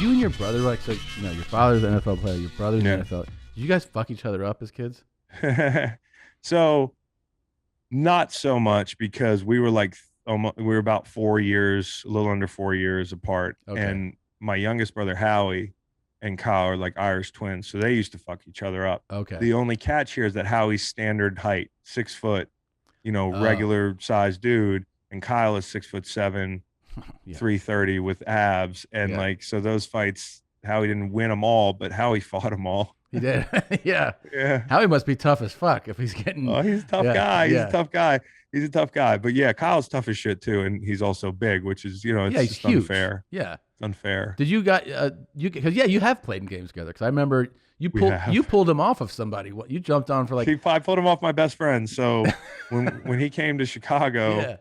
you and your brother, like, so, your father's an NFL player, your brother's an NFL. Did you guys fuck each other up as kids? So not so much because we were like we were about 4 years, a little under 4 years apart. Okay. And my youngest brother Howie and Kyle are like Irish twins, so they used to fuck each other up. Okay. The only catch here is that Howie's standard height, 6 foot, Oh. regular sized dude, and Kyle is 6'7", Yeah. 330 with abs, and Yeah. like so those fights, Howie didn't win them all, but Howie fought them all. He did. Yeah. Yeah. Howie must be tough as fuck if he's getting. Oh, he's a tough Yeah, guy. He's yeah. a tough guy. He's a tough guy. But yeah, Kyle's tough as shit too, and he's also big, which is it's Yeah, he's just huge. unfair. Yeah. It's unfair. Did you got because you have played in games together? Because I remember We have. you pulled him off of somebody. What you jumped on for like I pulled him off my best friend. So when he came to Chicago, yeah.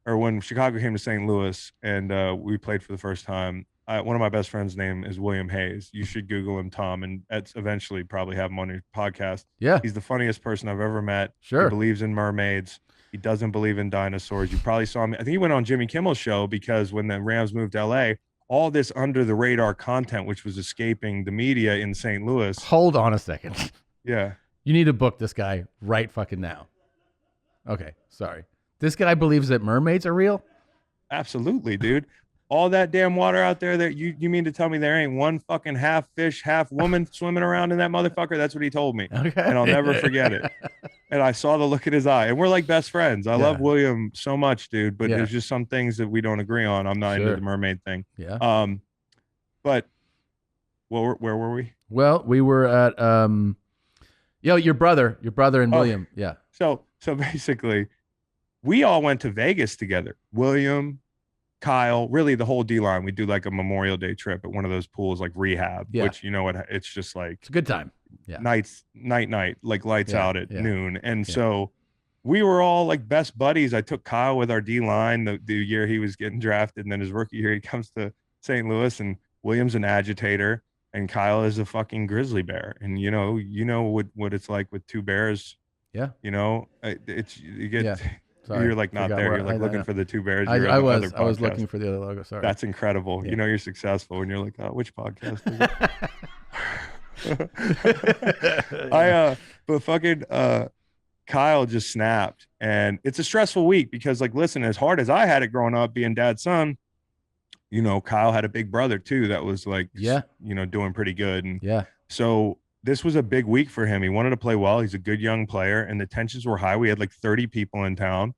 or when Chicago came to St. Louis, and we played for the first time, one of my best friends' name is William Hayes. You should Google him, Tom, and eventually probably have him on your podcast. Yeah. He's the funniest person I've ever met. Sure. He believes in mermaids. He doesn't believe in dinosaurs. You probably saw him. I think he went on Jimmy Kimmel's show because when the Rams moved to LA, all this under the radar content, which was escaping the media in St. Louis. Hold on a second. Yeah. You need to book this guy right fucking now. Okay, sorry. This guy believes that mermaids are real? Absolutely, dude. All that damn water out there, that you mean to tell me there ain't one fucking half fish, half woman swimming around in that motherfucker? That's what he told me. Okay. And I'll never forget it. And I saw the look in his eye. And we're like best friends. I love William so much, dude. But there's just some things that we don't agree on. I'm not into the mermaid thing. Yeah. But where were we? Well, we were at your brother and William. Yeah. So basically, we all went to Vegas together. William, Kyle, really the whole D line. We do like a Memorial Day trip at one of those pools, like Rehab, which it's just like it's a good time. Yeah. Night, like lights out at noon. And so we were all like best buddies. I took Kyle with our D line the year he was getting drafted, and then his rookie year he comes to St. Louis, and William's an agitator, and Kyle is a fucking grizzly bear. And you know what it's like with two bears. Yeah. It's you get. Yeah. Sorry, you're like not there. You're like looking for the two bears. I was looking for the other logo. Sorry. That's incredible. Yeah. You're successful when you're like, oh, which podcast is it? But fucking Kyle just snapped, and it's a stressful week because, like, listen, as hard as I had it growing up being dad's son, Kyle had a big brother too that was like, doing pretty good, and so this was a big week for him. He wanted to play well. He's a good young player, and the tensions were high. We had like 30 people in town,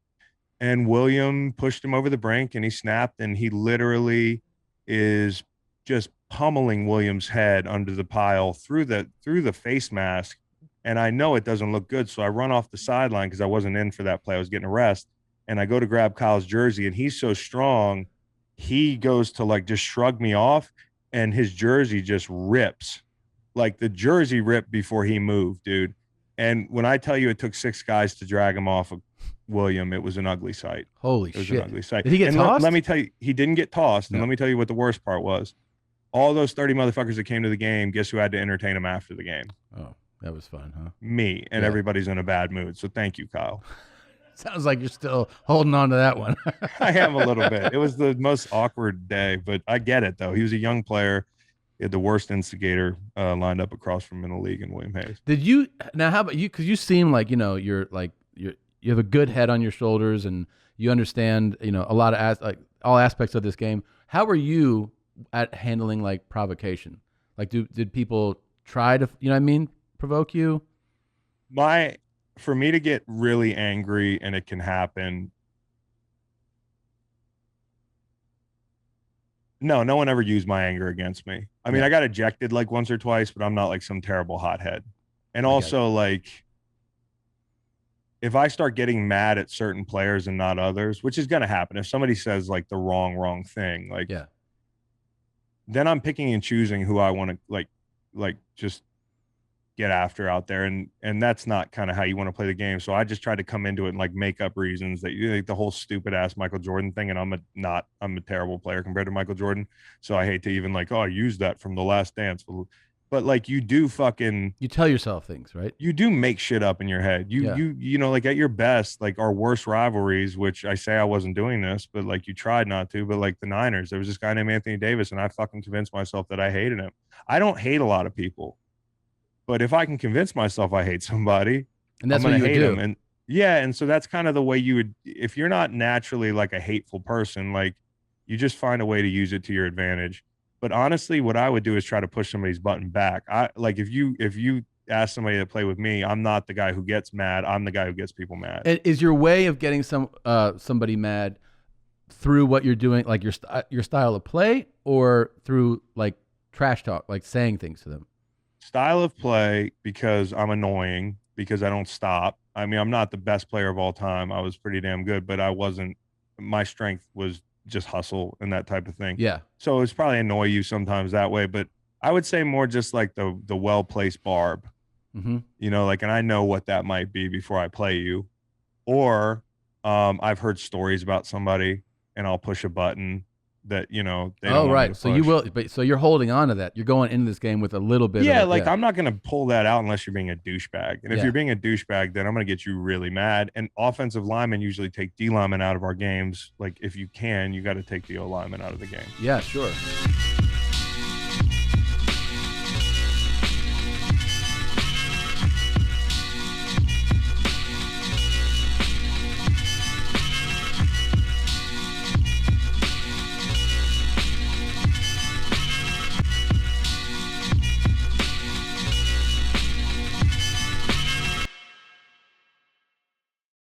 and William pushed him over the brink, and he snapped, and he literally is just pummeling William's head under the pile through the face mask. And I know it doesn't look good, so I run off the sideline because I wasn't in for that play. I was getting a rest, and I go to grab Kyle's jersey, and he's so strong, he goes to like just shrug me off, and his jersey just rips. Like the jersey ripped before he moved, dude. And when I tell you it took 6 guys to drag him off of William, it was an ugly sight. Holy shit. It was an ugly sight. Did he get tossed? Let me tell you, he didn't get tossed. And let me tell you what the worst part was. All those 30 motherfuckers that came to the game, guess who had to entertain him after the game? Oh, that was fun, huh? Me. And everybody's in a bad mood. So thank you, Kyle. Sounds like you're still holding on to that one. I am a little bit. It was the most awkward day, but I get it, though. He was a young player. He had the worst instigator lined up across from him in the league in William Hayes. How about you? Because you seem like, you have a good head on your shoulders, and you understand, a lot of all aspects of this game. How are you at handling like provocation? Like, did people try to, provoke you? For me to get really angry, and it can happen. No one ever used my anger against me. I mean, I got ejected like once or twice, but I'm not like some terrible hothead. And also, like, if I start getting mad at certain players and not others, which is going to happen, if somebody says like the wrong thing, like, then I'm picking and choosing who I want to like just get after out there, and that's not kind of how you want to play the game. So I just try to come into it and like make up reasons that like the whole stupid ass Michael Jordan thing, and I'm a terrible player compared to Michael Jordan, so I hate to even like use that from The Last Dance. but like you do fucking You tell yourself things, right? you do make shit up in your head. Yeah. You know, like at your best, like our worst rivalries, which I say I wasn't doing this, but like you tried not to, but like the Niners, there was this guy named Anthony Davis, and I fucking convinced myself that I hated him. I don't hate a lot of people, but if I can convince myself I hate somebody, And that's I'm what gonna you would hate do. him. And yeah, and so that's kind of the way you would, if you're not naturally like a hateful person, like you just find a way to use it to your advantage. But honestly, what I would do is try to push somebody's button back. I like if you ask somebody to play with me, I'm not the guy who gets mad. I'm the guy who gets people mad. And is your way of getting somebody mad through what you're doing, like your style of play, or through like trash talk, like saying things to them? Style of play, because I'm annoying, because I don't stop. I mean, I'm not the best player of all time. I was pretty damn good, but I wasn't, my strength was just hustle and that type of thing. Yeah. So it's probably annoy you sometimes that way, but I would say more just like the well-placed barb, Mm-hmm. you know, like, and I know what that might be before I play you. Or I've heard stories about somebody and I'll push a button that, you know, they don't Oh, want me right. to So you push. will, but so you're holding on to that. You're going into this game with a little bit Yeah, of like I'm not gonna pull that out unless you're being a douchebag. And if Yeah. you're being a douchebag, then I'm gonna get you really mad. And offensive linemen usually take D linemen out of our games. Like if you can, you got to take the O lineman out of the game. Yeah, sure.